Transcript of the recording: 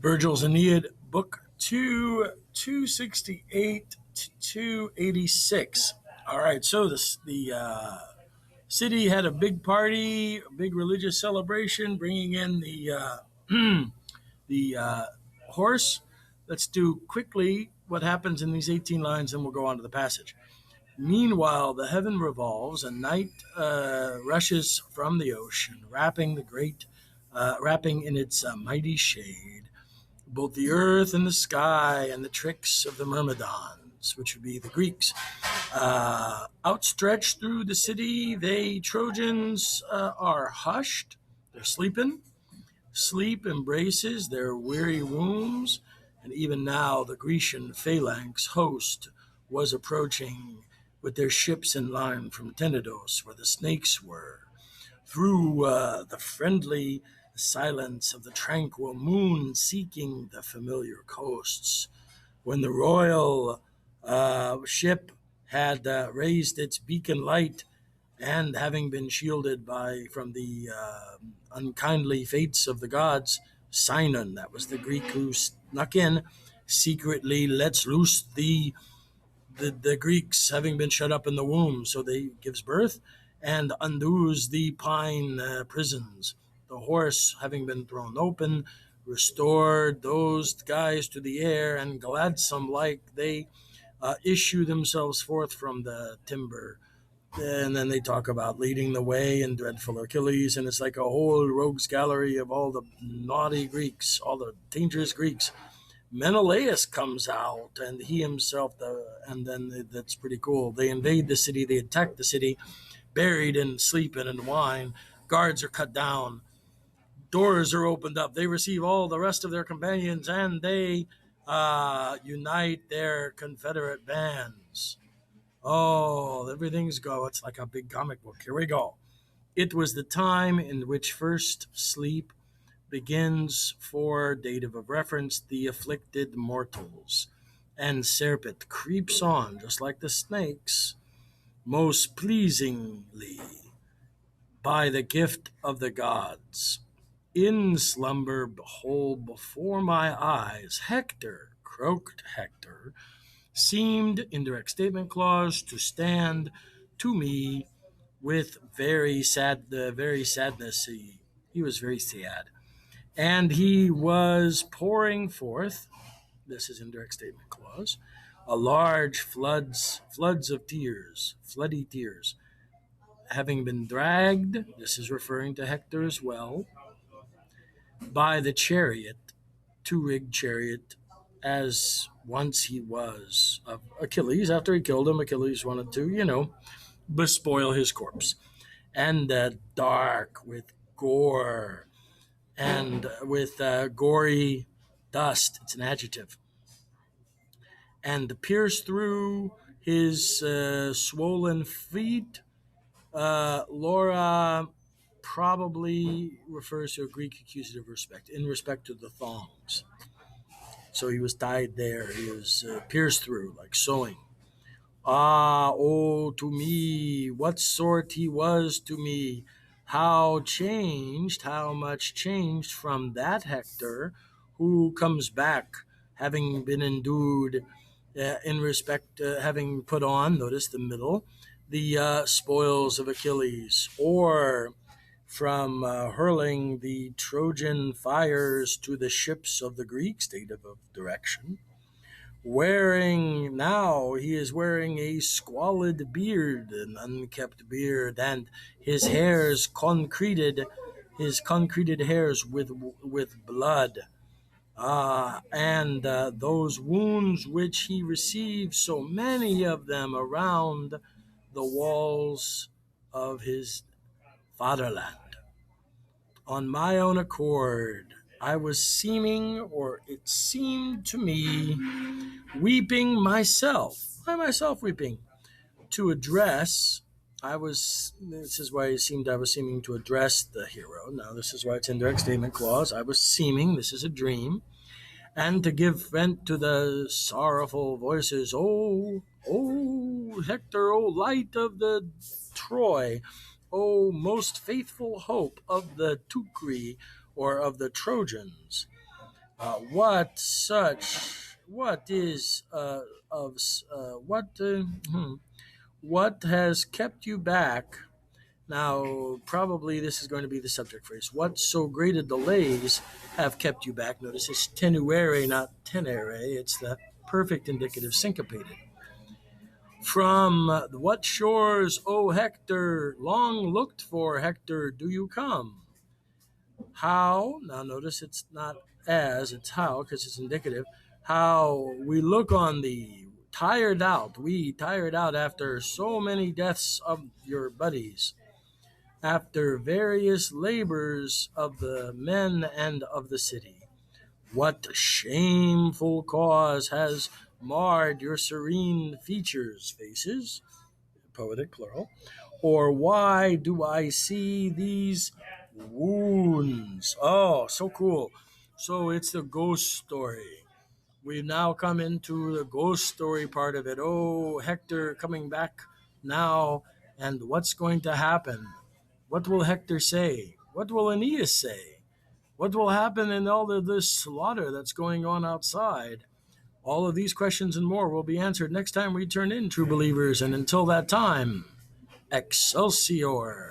Virgil's Aeneid, Book 2, 268 to 286. All right, so the city had a big party, a big religious celebration, bringing in the horse. Let's do quickly what happens in these 18 lines, and we'll go on to the passage. Meanwhile, the heaven revolves, and night rushes from the ocean, wrapping in its mighty shade both the earth and the sky and the tricks of the Myrmidons, which would be the Greeks. Outstretched through the city, they Trojans are hushed. They're sleeping. Sleep embraces their weary wombs, and even now the Grecian phalanx host was approaching with their ships in line from Tenedos, where the snakes were, through the friendly silence of the tranquil moon, seeking the familiar coasts. When the royal ship had raised its beacon light, and having been shielded from the unkindly fates of the gods, Sinon, that was the Greek who snuck in, secretly lets loose the Greeks, having been shut up in the womb, so they gives birth and undoes the pine prisons. The horse, having been thrown open, restored those guys to the air, and gladsome like they issue themselves forth from the timber. And then they talk about leading the way and dreadful Achilles, and it's like a whole rogues gallery of all the naughty Greeks, all the dangerous Greeks. Menelaus comes out, and he himself, and then that's pretty cool. They invade the city, they attack the city, buried in sleep and in wine. Guards are cut down, doors are opened up. They receive all the rest of their companions, and they unite their Confederate bands. Oh, everything's go. It's like a big comic book. Here we go. It was the time in which first sleep begins, for dative of reference, the afflicted mortals. And Serpent creeps on, just like the snakes, most pleasingly by the gift of the gods. In slumber, behold, before my eyes, Hector, croaked Hector, seemed, indirect statement clause, to stand to me with very sadness. He was very sad. And he was pouring forth, this is indirect statement clause, a large floods of tears, floody tears, having been dragged, this is referring to Hector as well, by the chariot, two-rigged chariot, as once he was of Achilles. After he killed him, Achilles wanted to, bespoil his corpse. And dark with gore and with gory dust, it's an adjective, and pierced through his swollen feet. Laura probably refers to a Greek accusative respect, in respect to the thongs. So he was tied there. He was pierced through, like sewing. Ah, oh, to me, what sort he was to me. How much changed from that Hector who comes back, having been endued in respect, having put on, notice the middle, the spoils of Achilles, or from hurling the Trojan fires to the ships of the Greeks, dative of direction. He is wearing a squalid beard, an unkept beard, and his concreted hairs with blood. And those wounds which he received, so many of them, around the walls of his fatherland. On my own accord, I was seeming, or it seemed to me, weeping myself. By myself weeping. To address, this is why it seemed I was seeming to address the hero. Now, this is why it's indirect statement clause. I was seeming, this is a dream, and to give vent to the sorrowful voices. Oh, Hector, oh, light of the Troy, oh, most faithful hope of the Teucri, or of the Trojans. What such? What is of what? What has kept you back? Now, probably this is going to be the subject phrase. What so great a delays have kept you back? Notice it's tenuere, not tenere. It's the perfect indicative syncopated. From what shores, O Hector, long looked for, Hector, do you come? How, now notice it's not as, it's how, because it's indicative. How we look on thee, tired out after so many deaths of your buddies, after various labors of the men and of the city. What shameful cause has marred your serene faces, poetic plural, or why do I see these wounds? Oh, so cool. So it's the ghost story. We've now come into the ghost story part of it. Oh, Hector coming back now, and what's going to happen? What will Hector say? What will Aeneas say? What will happen in all of this slaughter that's going on outside? All of these questions and more will be answered next time we turn in, true believers. And until that time, Excelsior!